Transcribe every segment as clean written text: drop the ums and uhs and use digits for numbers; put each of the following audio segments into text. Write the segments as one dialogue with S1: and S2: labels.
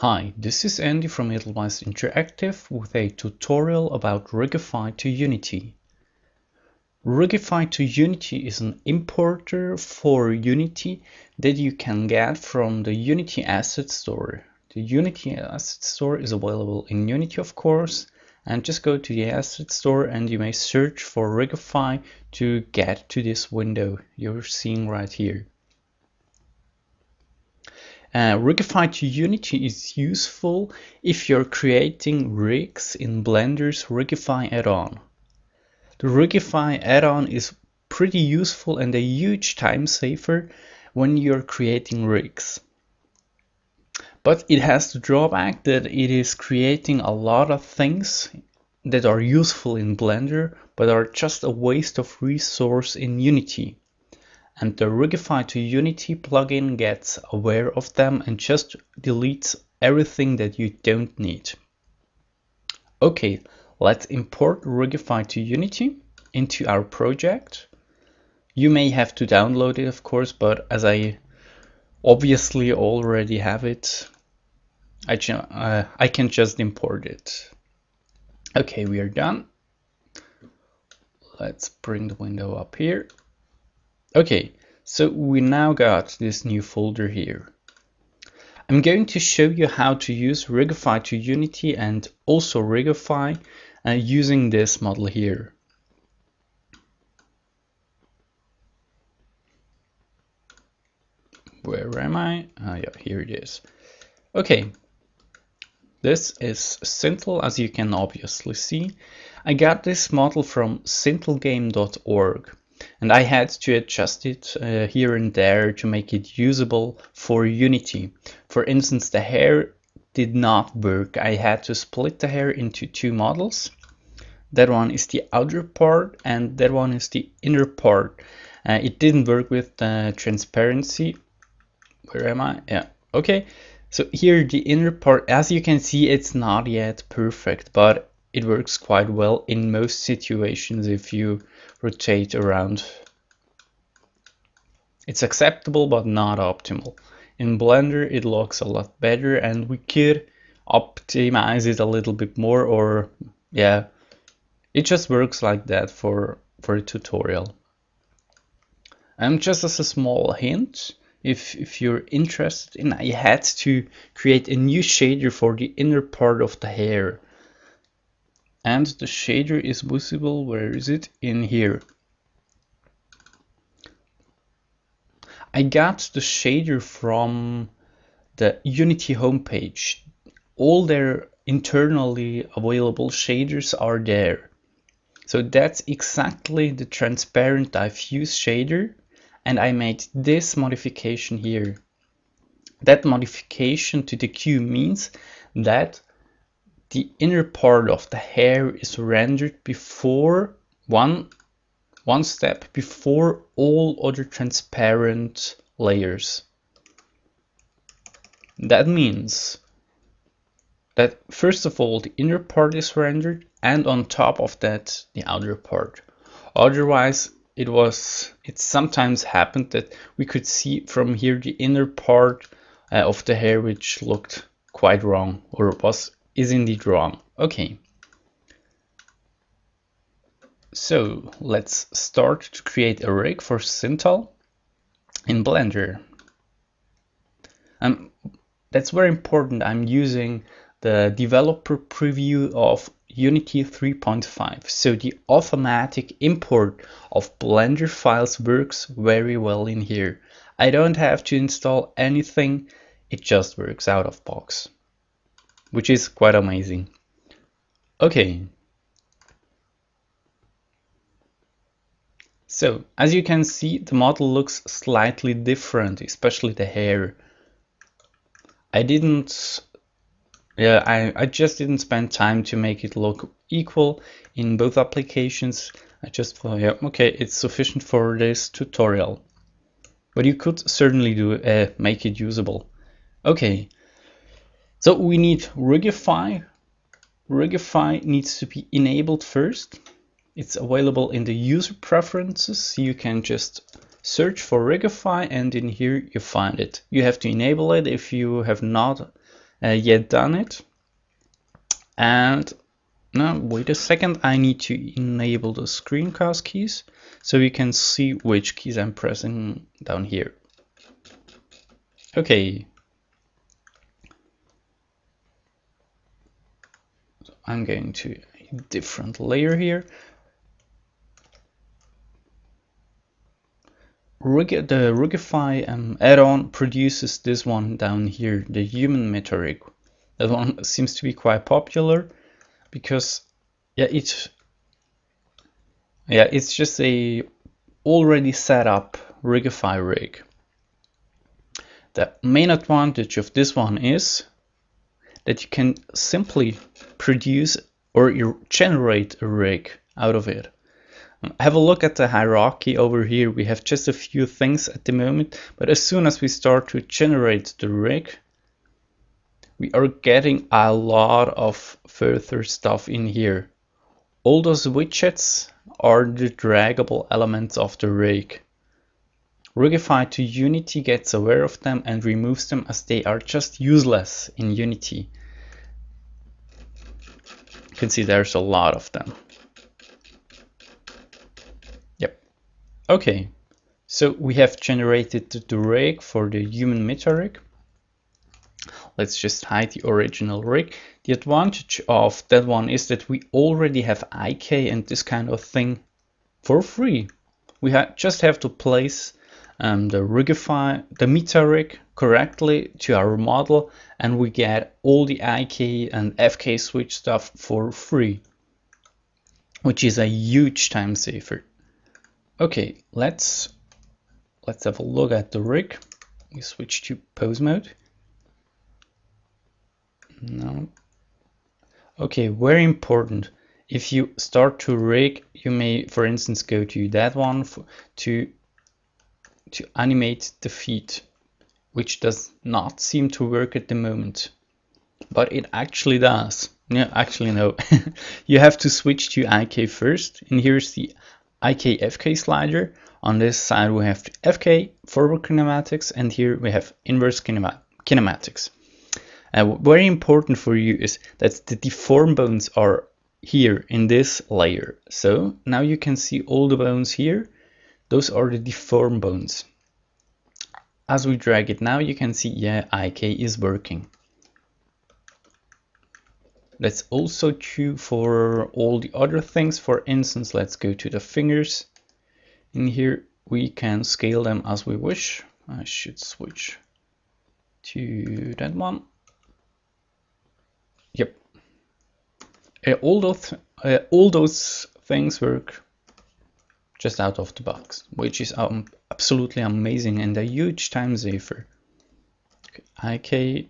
S1: Hi, this is Andy from Edelweiss Interactive with a tutorial about Rigify to Unity. Rigify to Unity is an importer for Unity that you can get from the Unity Asset Store. The Unity Asset Store is available in Unity, of course, and just go to the Asset Store and you may search for Rigify to get to this window you're seeing right here. Rigify to Unity is useful if you're creating rigs in Blender's Rigify add-on. The Rigify add-on is pretty useful and a huge time saver when you're creating rigs. But it has the drawback that it is creating a lot of things that are useful in Blender but are just a waste of resource in Unity. And the Rigify to Unity plugin gets aware of them and just deletes everything that you don't need. Okay, let's import Rigify to Unity into our project. You may have to download it, of course, but as I obviously already have it, I can just import it. Okay, we are done. Let's bring the window up here. Okay, so we now got this new folder here. I'm going to show you how to use Rigify to Unity and also Rigify using this model here. Where am I? Yeah, here it is. Okay, this is sintel, as you can obviously see. I got this model from sintelgame.org. And I had to adjust it here and there to make it usable for Unity. For instance, the hair did not work. I had to split the hair into two models. That one is the outer part and that one is the inner part. It didn't work with the transparency. Where am I? Yeah, okay. So here the inner part, as you can see, it's not yet perfect, but it works quite well in most situations if you rotate around. It's acceptable but not optimal. In Blender it looks a lot better and we could optimize it a little bit more, or yeah, it just works like that for a tutorial. And just as a small hint, if you're interested in, I had to create a new shader for the inner part of the hair. And the shader is visible, where is it? In here. I got the shader from the Unity homepage. All their internally available shaders are there. So that's exactly the transparent diffuse shader, and I made this modification here. That modification to the Q means that the inner part of the hair is rendered before one step before all other transparent layers. That means that first of all the inner part is rendered and on top of that the outer part. Otherwise it sometimes happened that we could see from here the inner part of the hair, which looked quite wrong, or is indeed wrong. Okay. So let's start to create a rig for sintel in Blender. That's very important. I'm using the developer preview of Unity 3.5. So the automatic import of Blender files works very well in here. I don't have to install anything. It just works out of box, which is quite amazing. Okay. So, as you can see, the model looks slightly different, especially the hair. I just didn't spend time to make it look equal in both applications. I just thought, yeah, okay, it's sufficient for this tutorial. But you could certainly make it usable. Okay, so we need Rigify. Rigify needs to be enabled first. It's available in the user preferences. You can just search for Rigify and in here you find it. You have to enable it if you have not yet done it. And now wait a second, I need to enable the screencast keys so we can see which keys I'm pressing down here. Okay. So I'm going to a different layer here. The Rigify add-on produces this one down here, the human metric. That one seems to be quite popular because it's just a already set up Rigify rig. The main advantage of this one is that you can simply produce or you generate a rig out of it. Have a look at the hierarchy over here. We have just a few things at the moment, but as soon as we start to generate the rig, we are getting a lot of further stuff in here. All those widgets are the draggable elements of the rig. Rigify to Unity gets aware of them and removes them as they are just useless in Unity. You can see there's a lot of them. Yep. Okay, so we have generated the rig for the human meta rig. Let's just hide the original rig. The advantage of that one is that we already have IK and this kind of thing for free. We just have to place the meta rig correctly to our model, and we get all the IK and FK switch stuff for free, which is a huge time saver. Okay, let's have a look at the rig. We switch to pose mode. No. Okay, very important. If you start to rig, you may, for instance, go to that one to animate the feet, which does not seem to work at the moment, but it actually does. Yeah, actually no. You have to switch to IK first, and here's the IK FK slider. On this side we have the FK forward kinematics, and here we have inverse kinematics. Very important for you is that the deform bones are here in this layer. So now you can see all the bones here. Those are the deform bones. As we drag it now, you can see, yeah, IK is working. That's also true for all the other things. For instance, let's go to the fingers. In here, we can scale them as we wish. I should switch to that one. Yep. All those things work just out of the box, which is absolutely amazing and a huge time saver. Okay, IK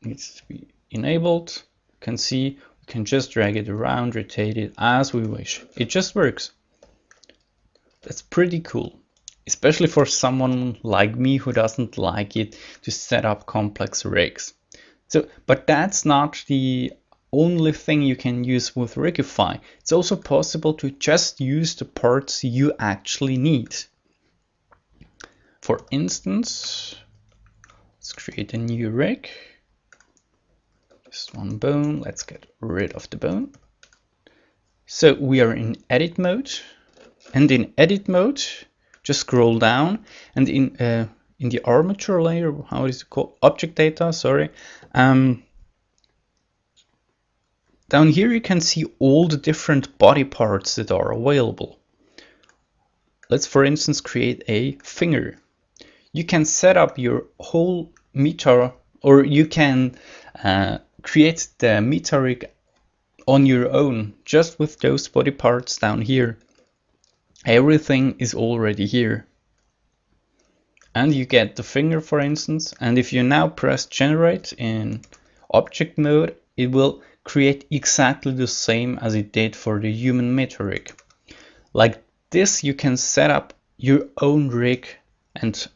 S1: needs to be enabled. You can see we can just drag it around, rotate it as we wish. It just works. That's pretty cool, especially for someone like me who doesn't like it to set up complex rigs. So, but that's not the only thing you can use with Rigify. It's also possible to just use the parts you actually need. For instance, let's create a new rig. Just one bone. Let's get rid of the bone. So we are in edit mode, and in edit mode, just scroll down, and in the armature layer, how is it called? Object data, sorry. Down here you can see all the different body parts that are available. Let's, for instance, create a finger. You can set up your whole meta, or you can create the meta rig on your own, just with those body parts down here. Everything is already here. And you get the finger, for instance, and if you now press generate in object mode, it will create exactly the same as it did for the human meta rig. Like this, you can set up your own rig and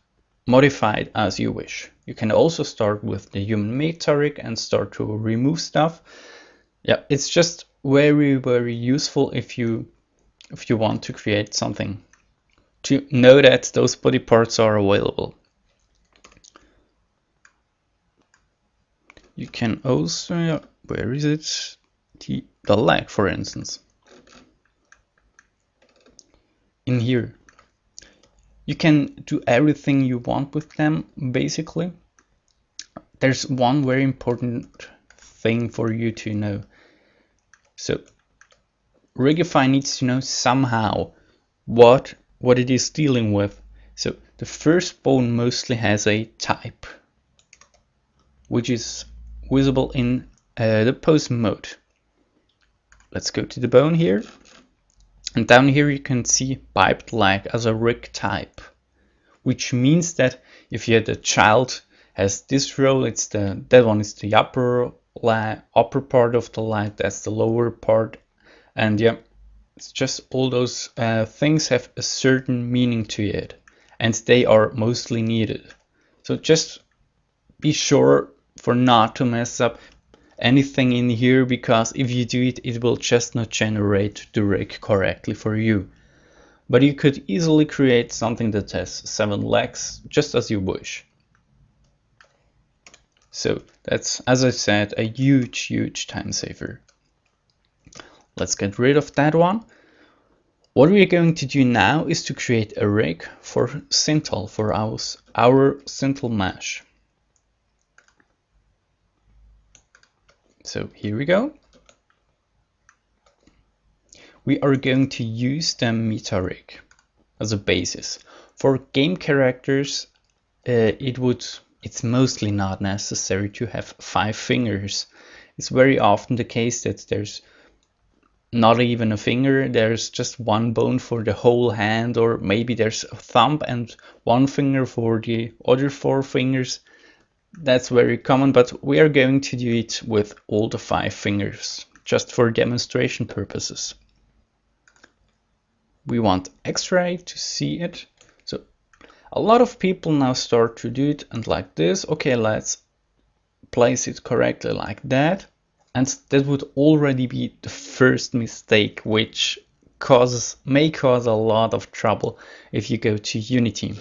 S1: modify it as you wish. You can also start with the human meta rig and start to remove stuff. Yeah, it's just very, very useful if you want to create something, to know that those body parts are available. You can also, where is it? The leg, for instance. In here. You can do everything you want with them, basically. There's one very important thing for you to know. So Rigify needs to know somehow what it is dealing with. So the first bone mostly has a type, which is visible in the pose mode. Let's go to the bone here. And down here you can see piped leg as a rig type, which means that if you had a child has this row, that one is the upper part of the leg, that's the lower part, and yeah, it's just all those things have a certain meaning to it, and they are mostly needed. So just be sure for not to mess up anything in here, because if you do it, it will just not generate the rig correctly for you. But you could easily create something that has 7 legs just as you wish. So that's, as I said, a huge time saver. Let's get rid of that one. What we're going to do now is to create a rig for sintel, for our sintel mesh. So here we go. We are going to use the meta rig as a basis. For game characters, it's mostly not necessary to have 5 fingers. It's very often the case that there's not even a finger, there's just one bone for the whole hand, or maybe there's a thumb and 1 finger for the other 4 fingers. That's very common, but we are going to do it with all the 5 fingers, just for demonstration purposes. We want X-ray to see it. So a lot of people now start to do it and like this. Okay, let's place it correctly like that. And that would already be the first mistake, which may cause a lot of trouble if you go to Unity.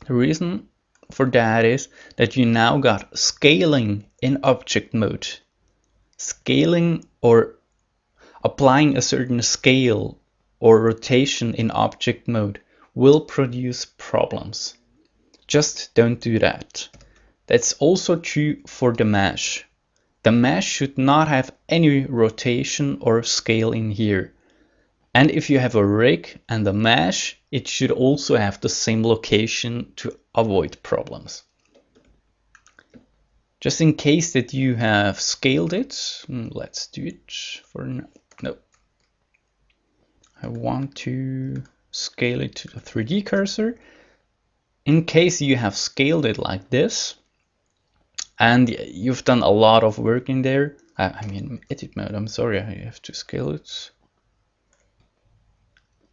S1: The reason for that is that you now got scaling in object mode. Scaling, or applying a certain scale or rotation in object mode, will produce problems. Just don't do that. That's also true for the mesh. The mesh should not have any rotation or scale in here. And if you have a rig and a mesh, it should also have the same location to avoid problems. Just in case that you have scaled it, let's do it for no. I want to scale it to the 3D cursor. In case you have scaled it like this, and you've done a lot of work in there, I mean edit mode, I'm sorry, I have to scale it.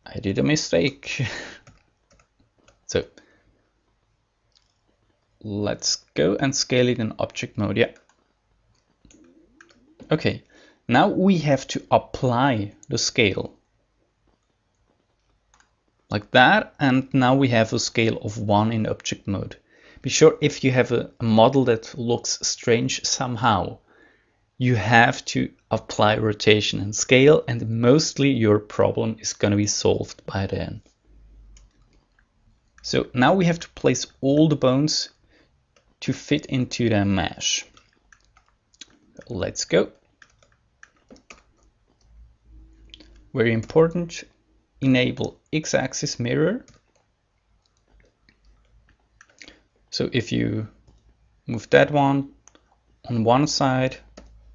S1: I did a mistake. So let's go and scale it in object mode. Yeah. Okay, now we have to apply the scale like that, and now we have a scale of 1 in object mode. Be sure, if you have a model that looks strange somehow, you have to apply rotation and scale, and mostly your problem is going to be solved by then. So now we have to place all the bones to fit into the mesh. Let's go. Very important, enable x-axis mirror. So if you move that one on one side,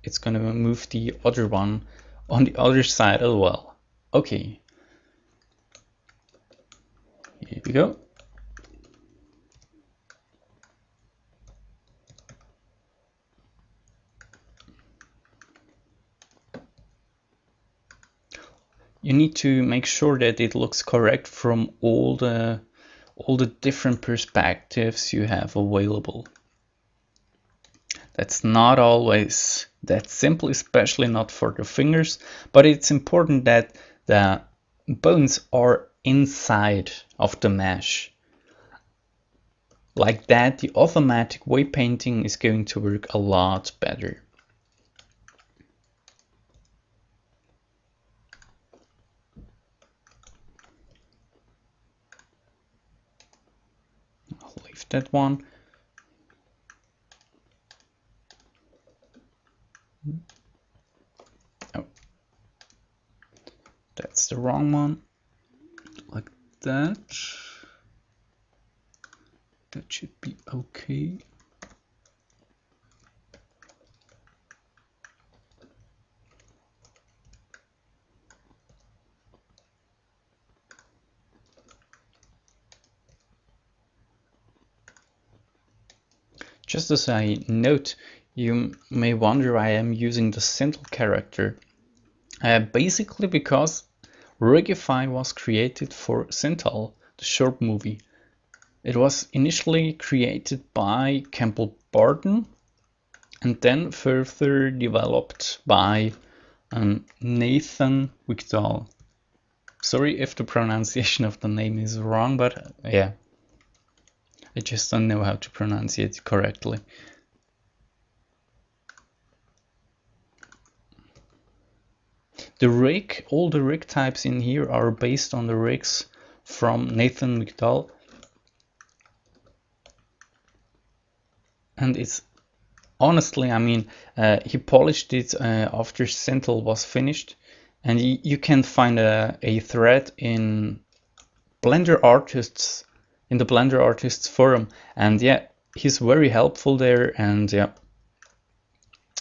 S1: it's going to move the other one on the other side as well. Okay, here we go. You need to make sure that it looks correct from all the different perspectives you have available. That's not always that simple, especially not for the fingers, but it's important that the bones are inside of the mesh. Like that, the automatic weight painting is going to work a lot better. I'll leave that one. Oh, that's the wrong one. Like that. That should be okay. Just as a note, you may wonder why I'm using the sintel character. Basically because Rigify was created for Sintel, the short movie. It was initially created by Campbell Barden and then further developed by Nathan Wigdal. Sorry if the pronunciation of the name is wrong, but yeah, I just don't know how to pronounce it correctly. All the rig types in here are based on the rigs from Nathan Wigdal. And it's honestly, I mean, he polished it after Sintel was finished. And you can find a thread in Blender Artists, in the Blender Artists forum. And yeah, he's very helpful there. And yeah,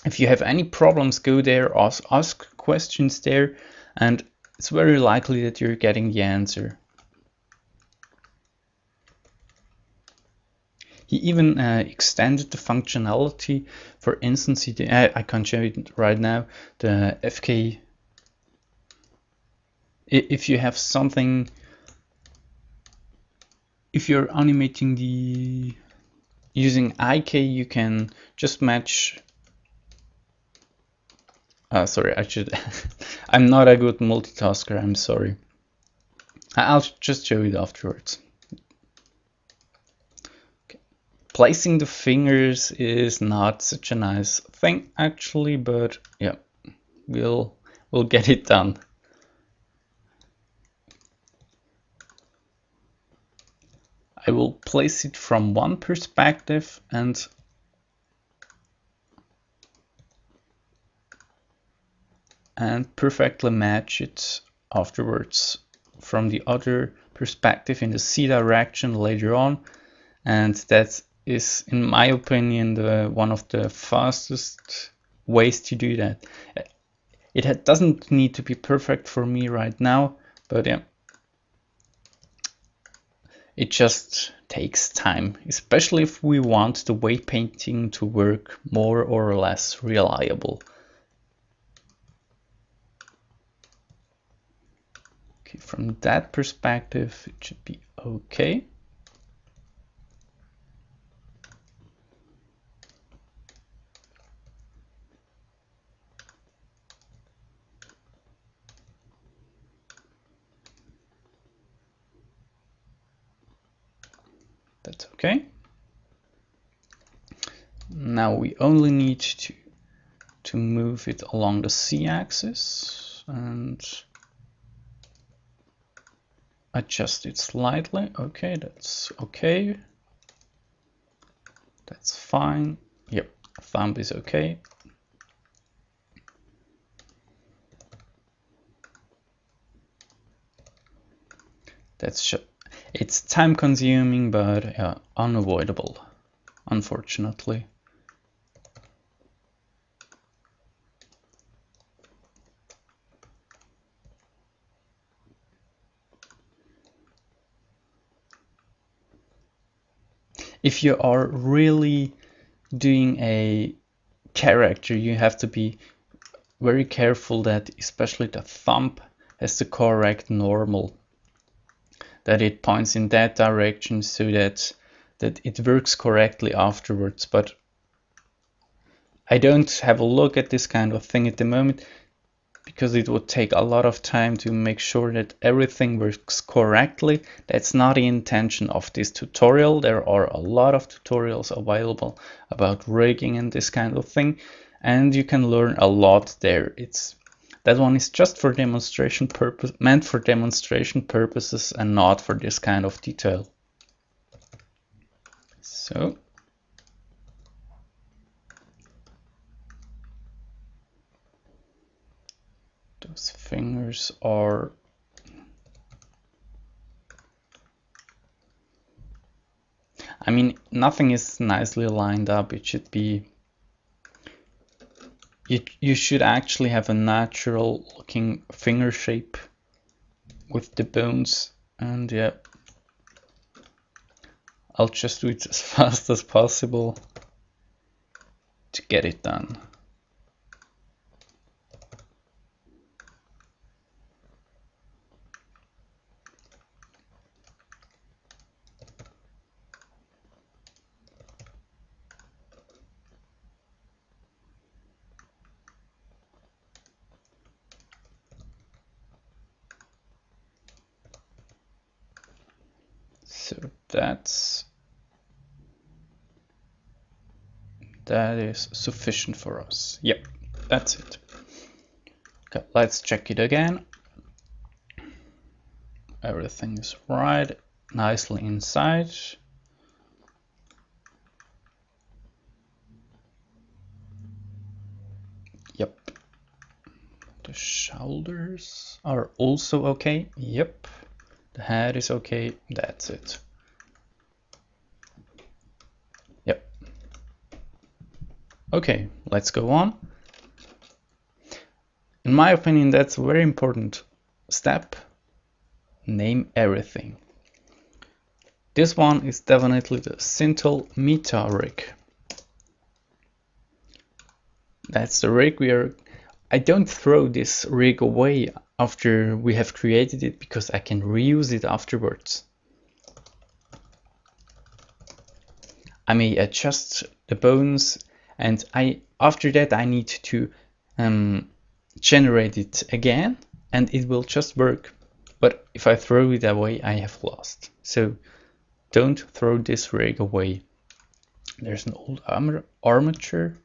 S1: if you have any problems, go there, ask questions there, and it's very likely that you're getting the answer. He even extended the functionality. For instance, I can't show it right now, the FK. If you have something, if you're animating using IK, you can just match. Sorry, I'm not a good multitasker, I'm sorry. I'll just show it afterwards. Okay. Placing the fingers is not such a nice thing actually, but yeah, we'll get it done. I will place it from one perspective and perfectly match it afterwards from the other perspective in the C direction later on. And that is, in my opinion, one of the fastest ways to do that. It doesn't need to be perfect for me right now, but yeah, it just takes time, especially if we want the weight painting to work more or less reliable. Okay, from that perspective, it should be okay. That's okay. Now we only need to move it along the C-axis and adjust it slightly. Okay, that's okay. That's fine. Yep, thumb is okay. It's time consuming, but unavoidable, unfortunately. If you are really doing a character, you have to be very careful that especially the thumb has the correct normal, that it points in that direction so that it works correctly afterwards. But I don't have a look at this kind of thing at the moment because it would take a lot of time to make sure that everything works correctly. That's not the intention of this tutorial. There are a lot of tutorials available about rigging and this kind of thing, and you can learn a lot there. That one is just for demonstration purpose, meant for demonstration purposes and not for this kind of detail. So those fingers are nothing is nicely lined up. It should be, you should actually have a natural looking finger shape with the bones, and yeah, I'll just do it as fast as possible to get it done. So that is sufficient for us. Yep, that's it. Okay, let's check it again. Everything is right, nicely inside. Yep. The shoulders are also okay. Yep. The head is okay. That's it. Yep. Okay, let's go on. In my opinion, that's a very important step. Name everything. This one is definitely the sintel meta rig. That's the rig I don't throw this rig away after we have created it, because I can reuse it afterwards. I may adjust the bones, and after that I need to generate it again, and it will just work. But if I throw it away, I have lost. So don't throw this rig away. There's an old armature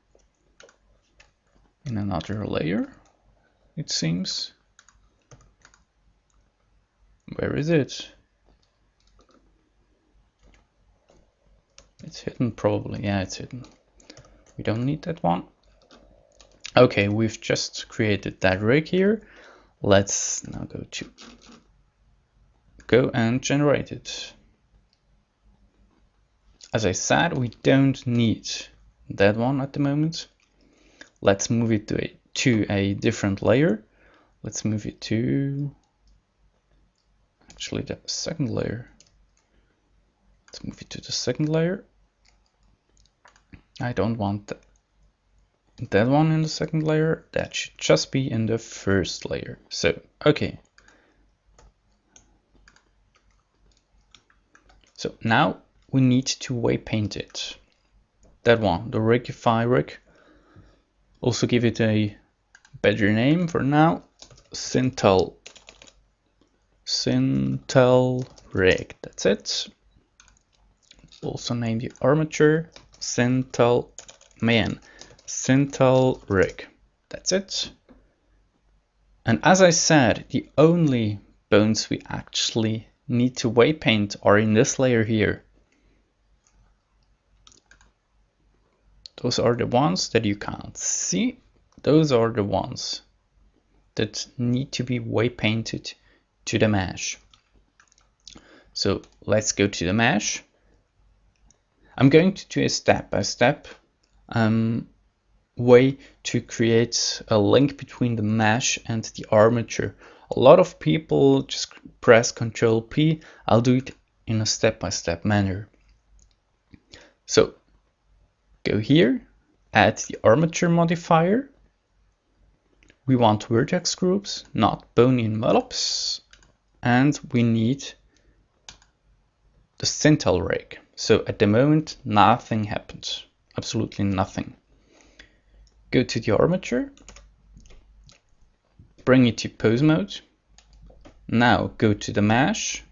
S1: in another layer, it seems. Where is it? It's hidden probably. Yeah, it's hidden. We don't need that one. Okay, we've just created that rig here. Let's now go and generate it. As I said, we don't need that one at the moment. Let's move it to a different layer. Let's move it to actually the second layer. Let's move it to the second layer. I don't want that one in the second layer. That should just be in the first layer. So, okay. So now we need to weight paint it. That one, the Rigify rig. Also give it a better name for now. Sintel rig. That's it. Also name the armature sintel rig. That's it. And as I said, the only bones we actually need to weight paint are in this layer here. Those are the ones that you can't see. Those are the ones that need to be weight painted to the mesh. So let's go to the mesh. I'm going to do a step-by-step way to create a link between the mesh and the armature. A lot of people just press Ctrl P. I'll do it in a step-by-step manner. So go here, add the armature modifier. We want vertex groups, not bony envelopes, and we need the sintel rig. So at the moment, nothing happens, absolutely nothing. Go to the armature, bring it to pose mode. Now go to the mesh,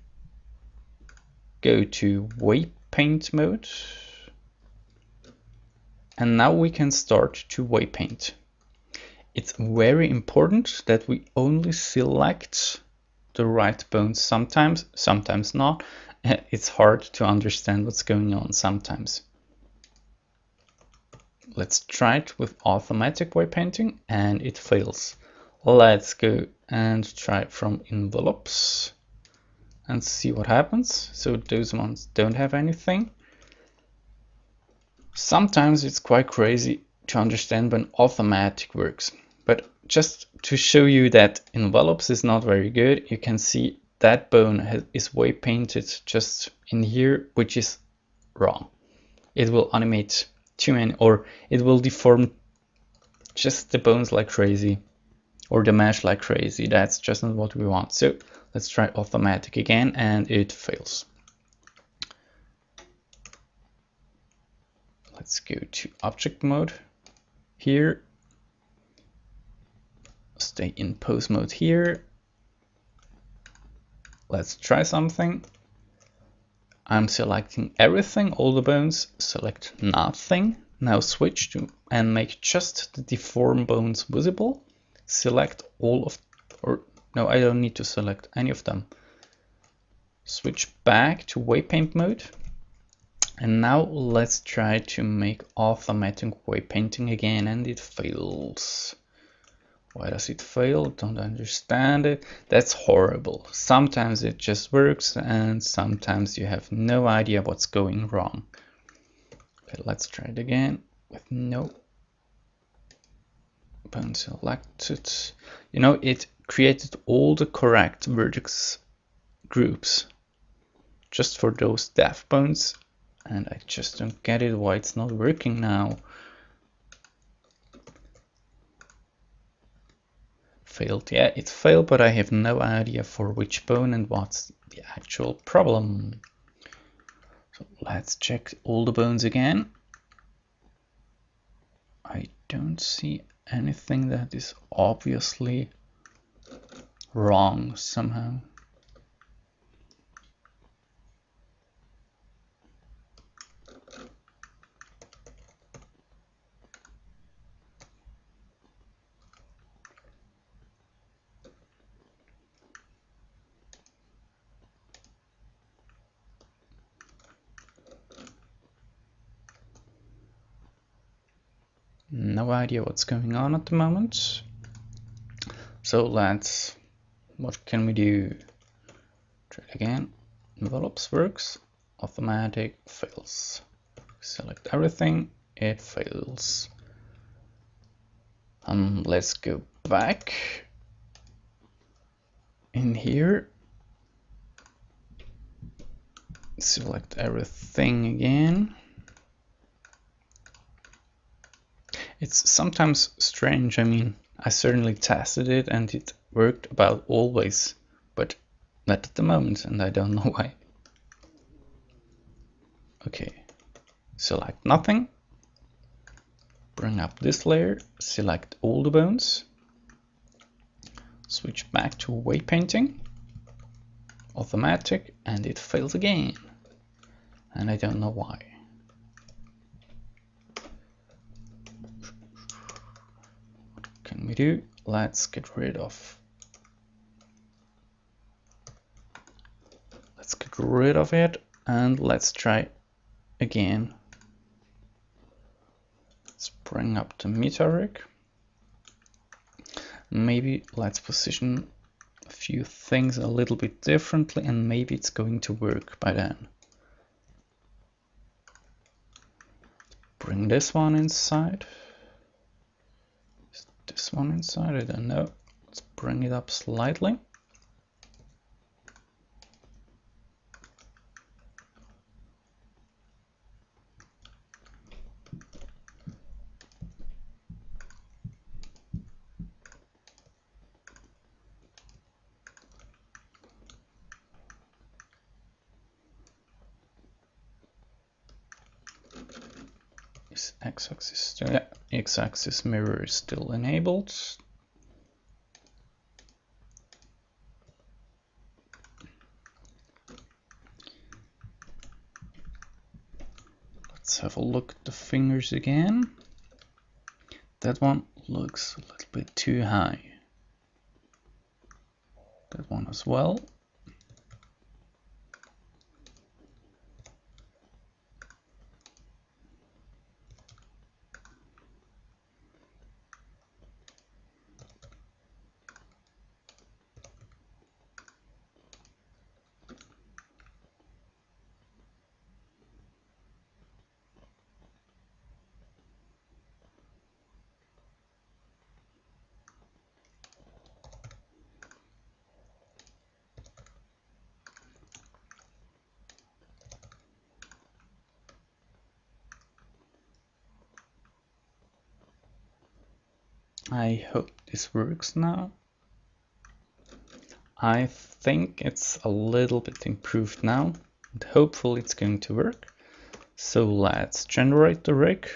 S1: go to waypaint mode, and now we can start to waypaint. It's very important that we only select the right bones sometimes, sometimes not. It's hard to understand what's going on sometimes. Let's try it with automatic waypainting, and it fails. Let's go and try it from envelopes and see what happens. So those ones don't have anything. Sometimes it's quite crazy to understand when automatic works, but just to show you that envelopes is not very good, you can see that bone is waypainted just in here, which is wrong. It will animate too many, or it will deform just the bones like crazy, or the mesh like crazy. That's just not what we want. So let's try automatic again, and it fails. Let's go to object mode here, stay in pose mode here. Let's try something. I'm selecting everything, all the bones, select nothing. Now switch to and make just the deformed bones visible. Select all of, or no, I don't need to select any of them. Switch back to waypaint mode. And now let's try to make automatic waypainting again, and it fails. Why does it fail? Don't understand it. That's horrible. Sometimes it just works, and sometimes you have no idea what's going wrong. Okay, let's try it again with no bone selected. You know, it created all the correct vertex groups just for those deaf bones, and I just don't get it why it's not working now. Failed. Yeah, it failed, but I have no idea for which bone and what's the actual problem. So let's check all the bones again. I don't see anything that is obviously wrong somehow. No idea what's going on at the moment. So let's, what can we do? Try it again. Envelopes works. Automatic fails. Select everything. It fails. Let's go back in here. Select everything again. It's sometimes strange. I mean, I certainly tested it and it worked about always, but not at the moment, and I don't know why. Okay, select nothing. Bring up this layer, select all the bones. Switch back to waypainting. Automatic, and it fails again. And I don't know why. What can we do? Let's get rid of it, and let's try again. Let's bring up the meta rig. Maybe let's position a few things a little bit differently, and maybe it's going to work by then. Bring this one inside. Is this one inside? I don't know. Let's bring it up slightly. Is x-axis still? Yeah, x-axis mirror is still enabled. Let's have a look at the fingers again. That one looks a little bit too high. That one as well. I hope this works now. I think it's a little bit improved now, and hopefully it's going to work. So let's generate the rig.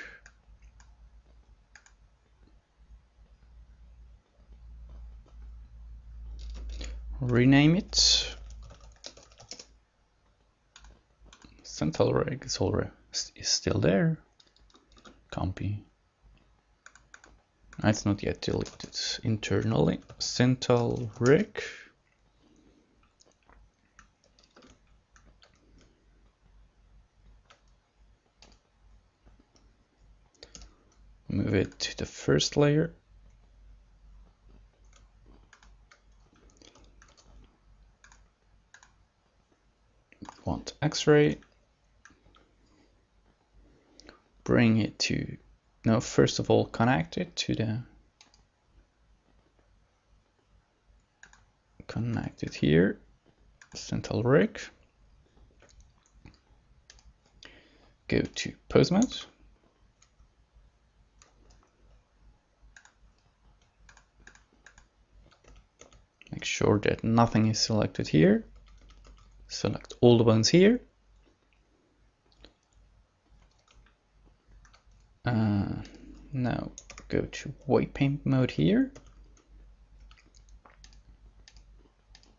S1: Rename it. Sintel rig is still there. Can't be. It's not yet deleted internally. Sintel rig. Move it to the first layer. Want X-ray. Bring it to, no, first of all, connect it to the, connect it here, sintel rig. Go to pose mode. Make sure that nothing is selected here. Select all the bones here. Now go to weight paint mode here.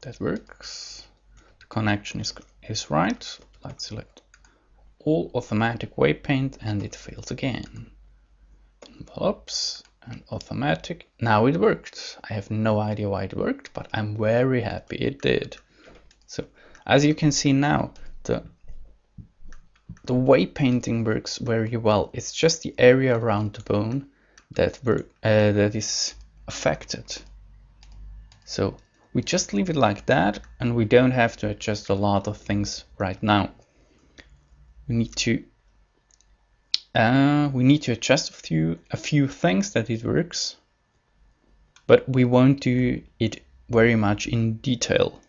S1: That works. The connection is right. Let's select all automatic weight paint and it fails again. Envelopes and automatic. Now it worked. I have no idea why it worked, but I'm very happy it did. So as you can see now, the weight painting works very well. It's just the area around the bone that is affected. So we just leave it like that, and we don't have to adjust a lot of things right now. We need to adjust a few things that it works, but we won't do it very much in detail.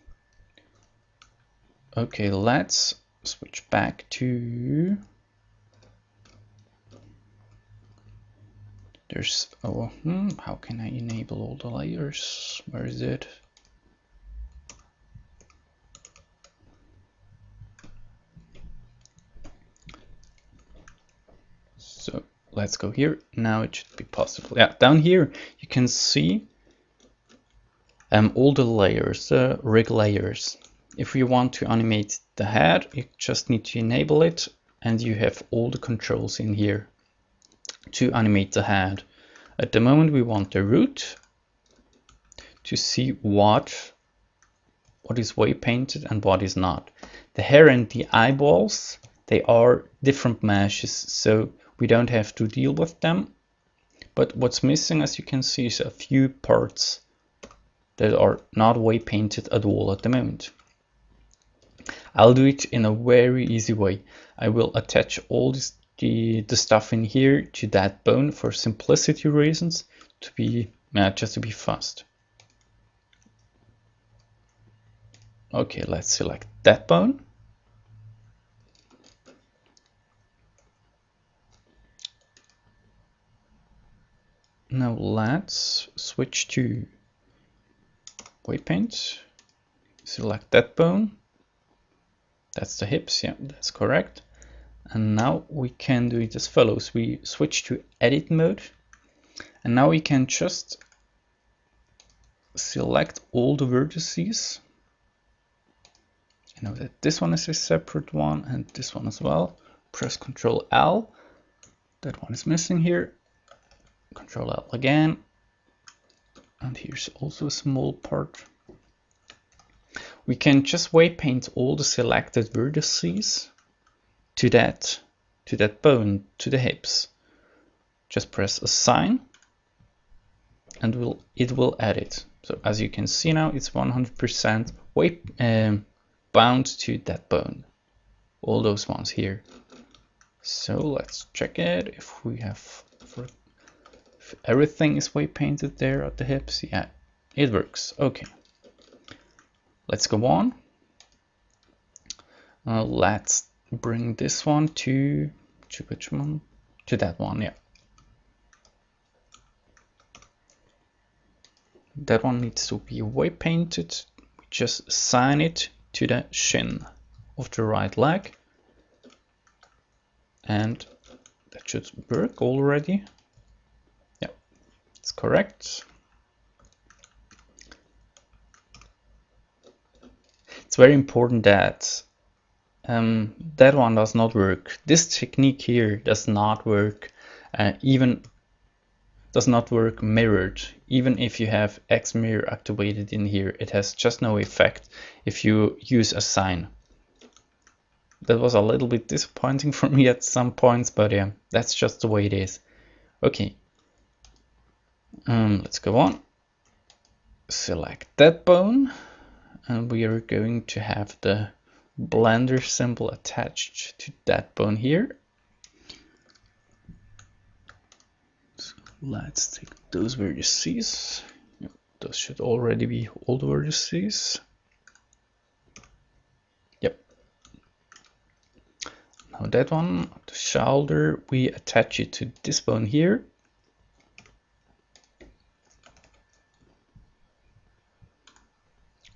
S1: Okay, let's switch back to, there's, oh, how can I enable all the layers? Where is it? So let's go here. Now it should be possible. Yeah, down here you can see all the layers, rig layers. If you want to animate the head, you just need to enable it, and you have all the controls in here to animate the head. At the moment we want the root to see what is weight painted and what is not. The hair and the eyeballs, they are different meshes, so we don't have to deal with them. But what's missing, as you can see, is a few parts that are not weight painted at all at the moment. I'll do it in a very easy way. I will attach all the stuff in here to that bone for simplicity reasons, to be just to be fast. Okay, let's select that bone. Now let's switch to weight paint. Select that bone. That's the hips, yeah, that's correct. And now we can do it as follows. We switch to edit mode, and now we can just select all the vertices. I know that this one is a separate one and this one as well. press Ctrl L. That one is missing here. Ctrl L again. And here's also a small part. We can just weight paint all the selected vertices to that bone, to the hips. Just press Assign, and it will add it. So as you can see now, it's 100% weight bound to that bone. All those ones here. So let's check it if we have, if everything is weight painted there at the hips. Yeah, it works. Okay, let's go on. Let's bring this one to which one? To that one, yeah. That one needs to be weight painted. We just assign it to the shin of the right leg. And that should work already. Yeah, it's correct. It's very important that that one does not work. This technique here does not work, even does not work mirrored. Even if you have X mirror activated in here, it has just no effect if you use Assign. That was a little bit disappointing for me at some points, but yeah, that's just the way it is. Okay, let's go on. Select that bone, and we are going to have the blender symbol attached to that bone here. So let's take those vertices. Yep, those should already be all the vertices. Yep. Now that one, the shoulder, we attach it to this bone here.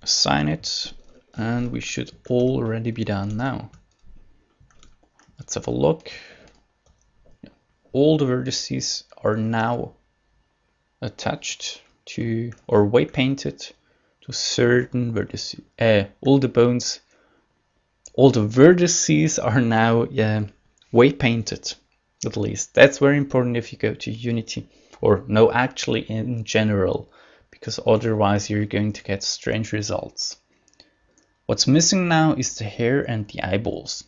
S1: Assign it, and we should already be done now. Let's have a look. All the vertices are now attached to, or weight painted to certain vertices. All the bones, all the vertices are now weight painted, at least. That's very important if you go to Unity, or no, actually in general, because otherwise you're going to get strange results. What's missing now is the hair and the eyeballs.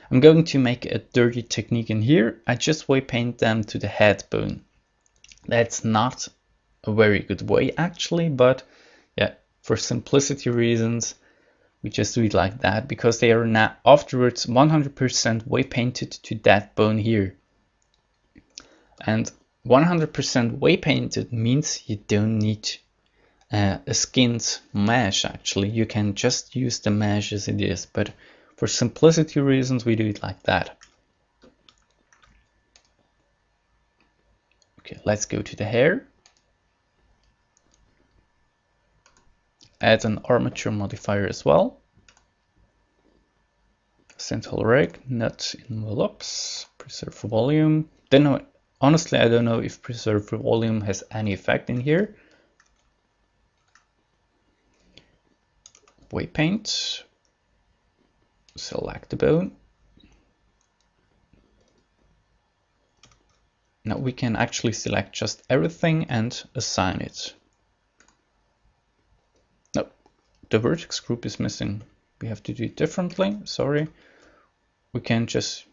S1: I'm going to make a dirty technique in here. I just weight paint them to the head bone. That's not a very good way actually, but yeah, for simplicity reasons, we just do it like that, because they are now afterwards 100% weight painted to that bone here. And 100% weight painted means you don't need a skinned mesh. Actually, you can just use the mesh as it is, but for simplicity reasons we do it like that. Okay, let's go to the hair. Add an armature modifier as well. Sintel rig, not envelopes, preserve volume. Then honestly, I don't know if preserve volume has any effect in here. Weight paint. Select the bone. Now we can actually select just everything and assign it. No, the vertex group is missing. We have to do it differently, sorry. We can just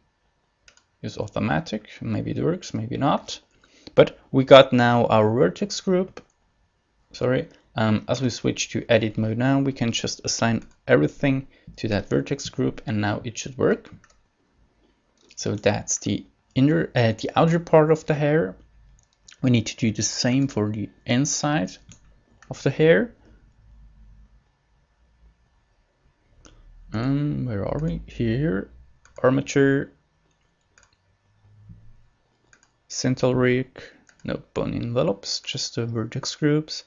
S1: use automatic, maybe it works, maybe not. But we got now our vertex group, sorry. As we switch to edit mode now, we can just assign everything to that vertex group, and now it should work. So that's the inner, the outer part of the hair. We need to do the same for the inside of the hair. Where are we? Here, armature, sintel rig, no bone envelopes, just the vertex groups.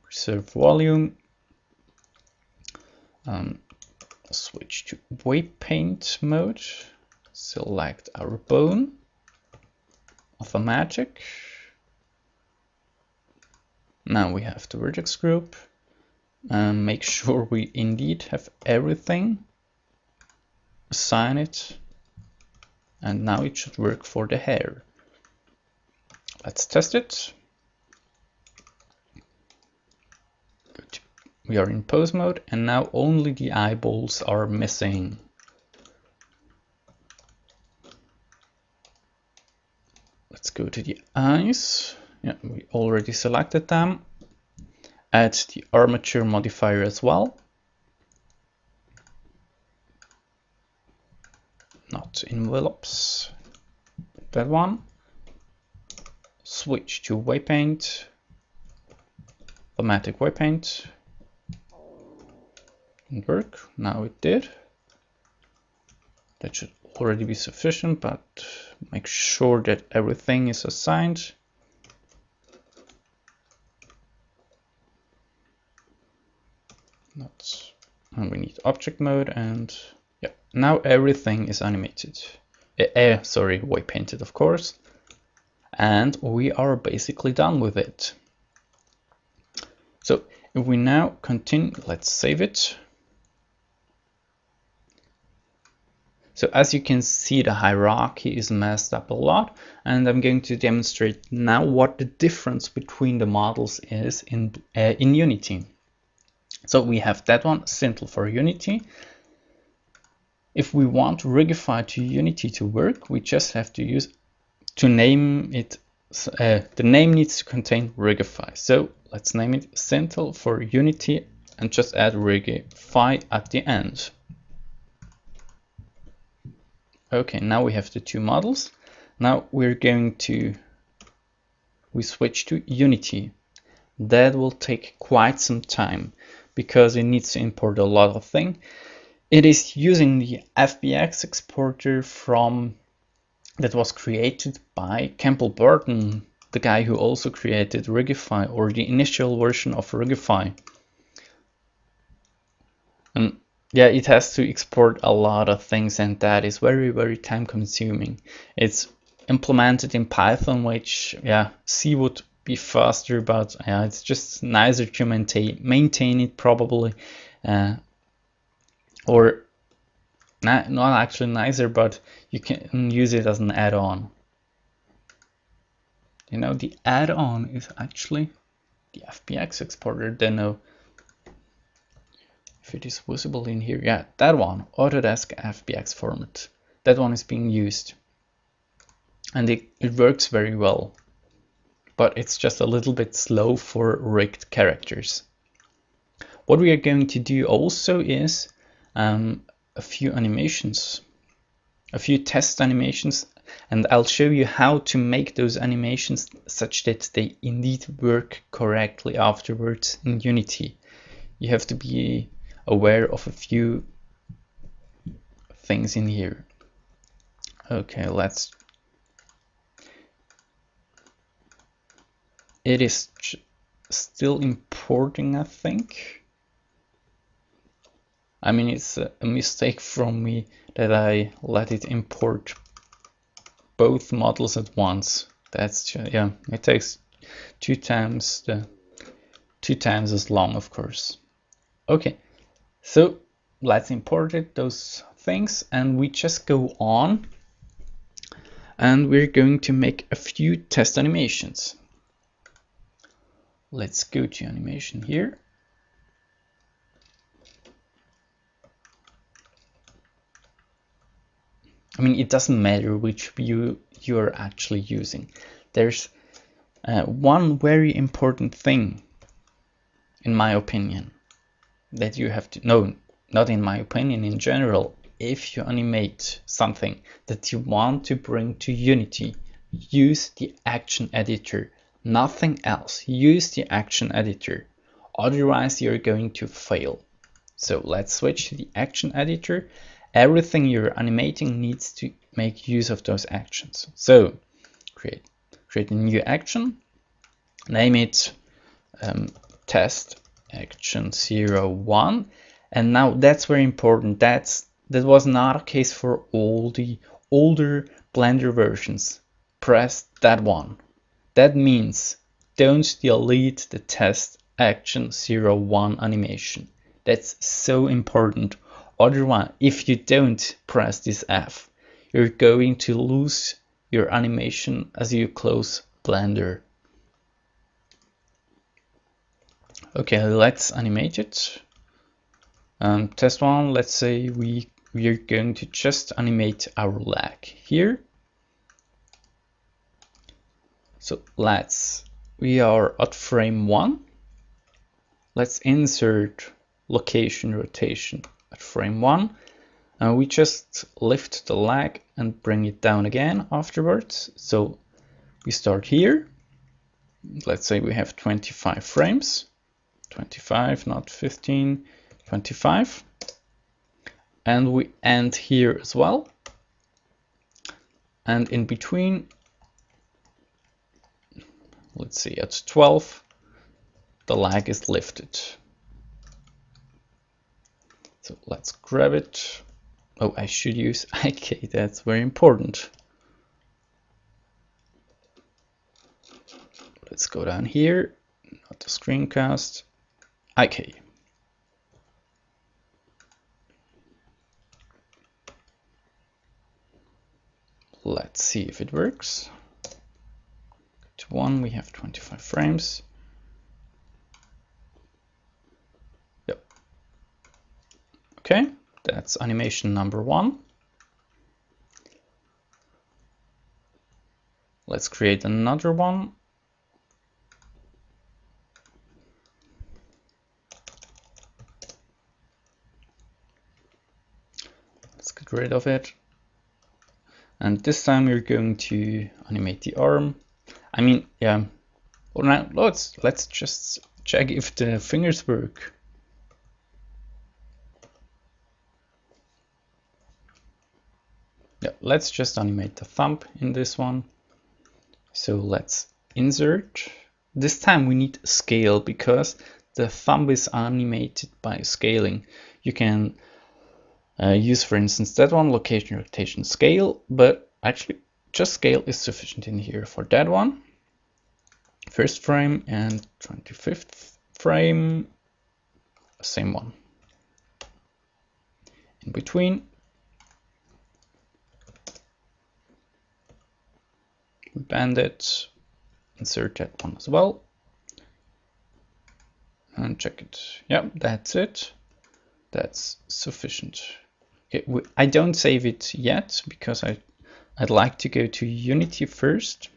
S1: Preserve volume. Switch to weight paint mode. Select our bone. Automatic. Now we have the vertex group. Make sure we indeed have everything. Assign it. and now it should work for the hair. Let's test it. Good. We are in pose mode, and now only the eyeballs are missing. Let's go to the eyes. Yeah, we already selected them. Add the armature modifier as well. Not envelopes. That one. Switch to waypaint. Automatic waypaint. Didn't work. Now it did. That should already be sufficient, but make sure that everything is assigned. And we need object mode, and yeah, now everything is animated. Sorry, waypainted, of course. And we are basically done with it. So if we now continue, let's save it. So as you can see, the hierarchy is messed up a lot, and I'm going to demonstrate now what the difference between the models is in Unity. So we have that one, sintel for Unity. If we want Rigify to Unity to work, we just have to name it. The name needs to contain Rigify. So let's name it sintel for Unity and just add Rigify at the end. Okay, now we have the two models. Now we switch to Unity. That will take quite some time because it needs to import a lot of things. It is using the FBX exporter that was created by Campbell Burton, the guy who also created Rigify, or the initial version of Rigify. And yeah, it has to export a lot of things, and that is very, very time consuming. It's implemented in Python, which, yeah, C would be faster, but yeah, it's just nicer to maintain it probably. Or not actually nicer, but you can use it as an add-on. You know, the add-on is actually the FBX exporter. Don't know if it is visible in here. Yeah, that one, Autodesk FBX format. That one is being used, and it works very well, but it's just a little bit slow for rigged characters. What we are going to do also is a few animations, a few test animations, and I'll show you how to make those animations such that they indeed work correctly afterwards in Unity. You have to be aware of a few things in here. Okay, it is still importing, I think. I mean, it's a mistake from me that I let it import both models at once. That's, yeah, it takes two times as long, of course. Okay, so let's import those things, and we just go on, and we're going to make a few test animations. Let's go to animation here. I mean, it doesn't matter which view you're actually using. There's one very important thing, in my opinion, that you have to know, not in my opinion, in general. If you animate something that you want to bring to Unity, use the action editor, nothing else. Use the action editor, otherwise you're going to fail. So let's switch to the action editor. Everything you're animating needs to make use of those actions. So create a new action, name it test action 01, and now that's very important. That was not a case for all the older Blender versions. Press that one. That means don't delete the test action 01 animation. That's so important. Otherwise, if you don't press this F, you're going to lose your animation as you close Blender. Okay, let's animate it. Test one, let's say we are going to just animate our lag here. So we are at frame 1. Let's insert location rotation at frame 1. And we just lift the lag and bring it down again afterwards. So we start here. Let's say we have 25 frames. 25, not 15, 25. And we end here as well. And in between, let's see, at 12, the lag is lifted. So let's grab it. Oh, I should use IK, that's very important. Let's go down here, not the screencast, IK. Let's see if it works. To 1, we have 25 frames. Yep. Okay, that's animation number 1. Let's create another one. Let's get rid of it. And this time we're going to animate the arm. I mean, yeah. Well, now let's just check if the fingers work. Yeah, let's just animate the thumb in this one. So let's insert. This time we need scale because the thumb is animated by scaling. You can use, for instance, that one, location, rotation, scale, but actually just scale is sufficient in here for that one. First frame and 25th frame, same one. In between, bandit, insert that one as well, and check it. Yeah, that's it. That's sufficient. Okay, I don't save it yet because I'd like to go to Unity first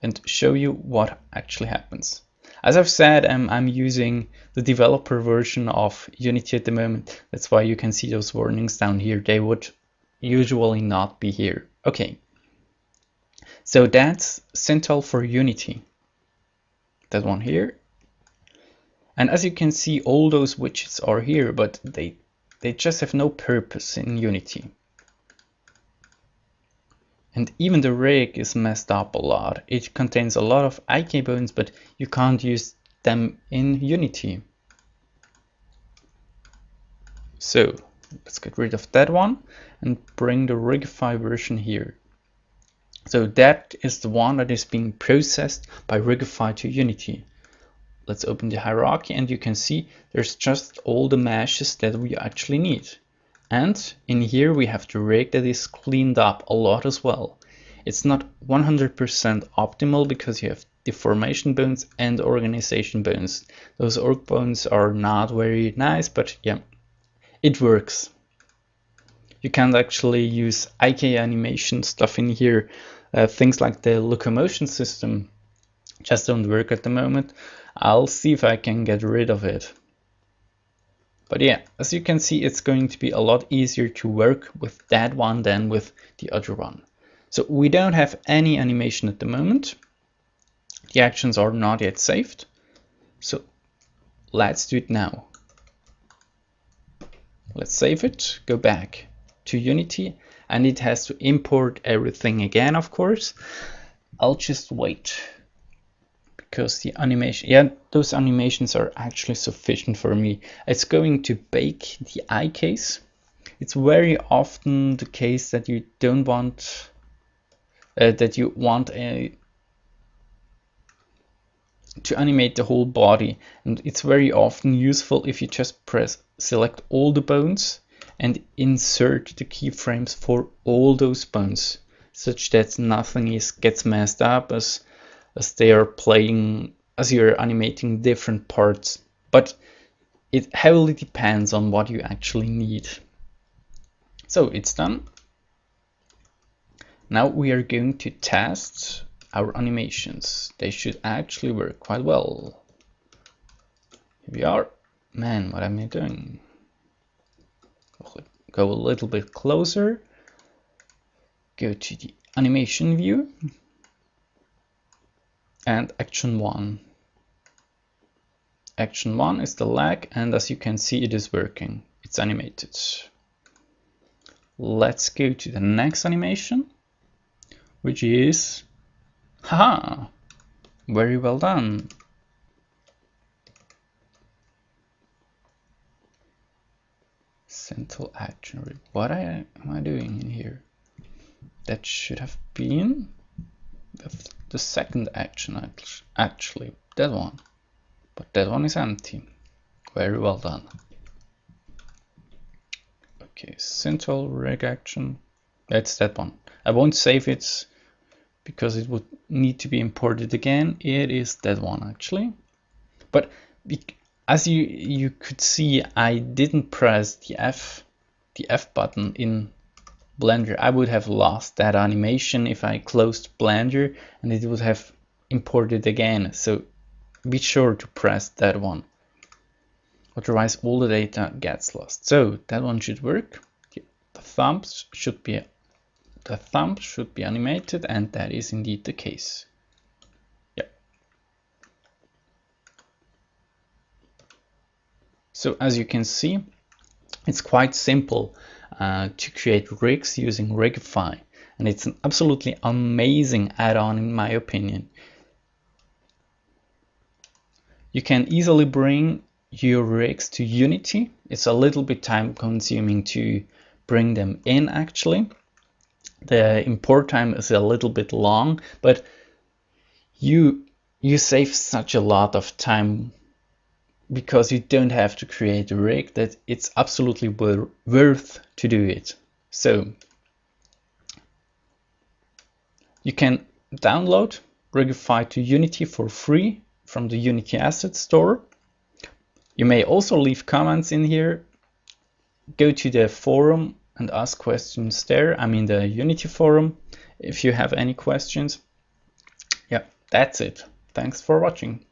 S1: and show you what actually happens. As I've said, I'm using the developer version of Unity at the moment. That's why you can see those warnings down here. They would usually not be here. Okay, so that's sintel for Unity. That one here. And as you can see, all those widgets are here, but they just have no purpose in Unity. And even the rig is messed up a lot. It contains a lot of IK bones, but you can't use them in Unity. So let's get rid of that one and bring the Rigify version here. So that is the one that is being processed by Rigify to Unity. Let's open the hierarchy and you can see there's just all the meshes that we actually need. And in here we have the rig that is cleaned up a lot as well. It's not 100% optimal because you have deformation bones and organization bones. Those org bones are not very nice, but yeah, it works. You can't actually use IK animation stuff in here. Things like the locomotion system just don't work at the moment. I'll see if I can get rid of it. But yeah, as you can see, it's going to be a lot easier to work with that one than with the other one. So we don't have any animation at the moment. The actions are not yet saved. So let's do it now. Let's save it, go back to Unity, and it has to import everything again, of course. I'll just wait. Because the animation, yeah, those animations are actually sufficient for me. It's going to bake the IKs. It's very often the case that you don't want, that you want to animate the whole body. And it's very often useful if you just select all the bones and insert the keyframes for all those bones, such that nothing gets messed up as they are playing, as you're animating different parts. But it heavily depends on what you actually need. So it's done. Now we are going to test our animations. They should actually work quite well. Here we are. Man, what am I doing? Go a little bit closer. Go to the animation view and action 1. Action 1 is the lag, and as you can see, it is working. It's animated. Let's go to the next animation, which is, haha, very well done. Sintel action. What am I doing in here? That should have been the second action, actually, that one. But that one is empty. Very well done. Okay, sintel reg action. That's that one. I won't save it because it would need to be imported again. It is that one actually. But as you could see, I didn't press the F button in Blender. I would have lost that animation if I closed Blender, and it would have imported again. So be sure to press that one. Otherwise all the data gets lost. So that one should work. The thumb should be animated, and that is indeed the case. So as you can see, it's quite simple to create rigs using Rigify, and it's an absolutely amazing add-on in my opinion. You can easily bring your rigs to Unity. It's a little bit time consuming to bring them in actually. The import time is a little bit long, but you save such a lot of time because you don't have to create a rig, that it's absolutely worth to do it. So you can download Rigify to Unity for free from the Unity Asset Store. You may also leave comments in here. Go to the forum and ask questions there. I'm in the Unity forum if you have any questions. Yeah, that's it. Thanks for watching.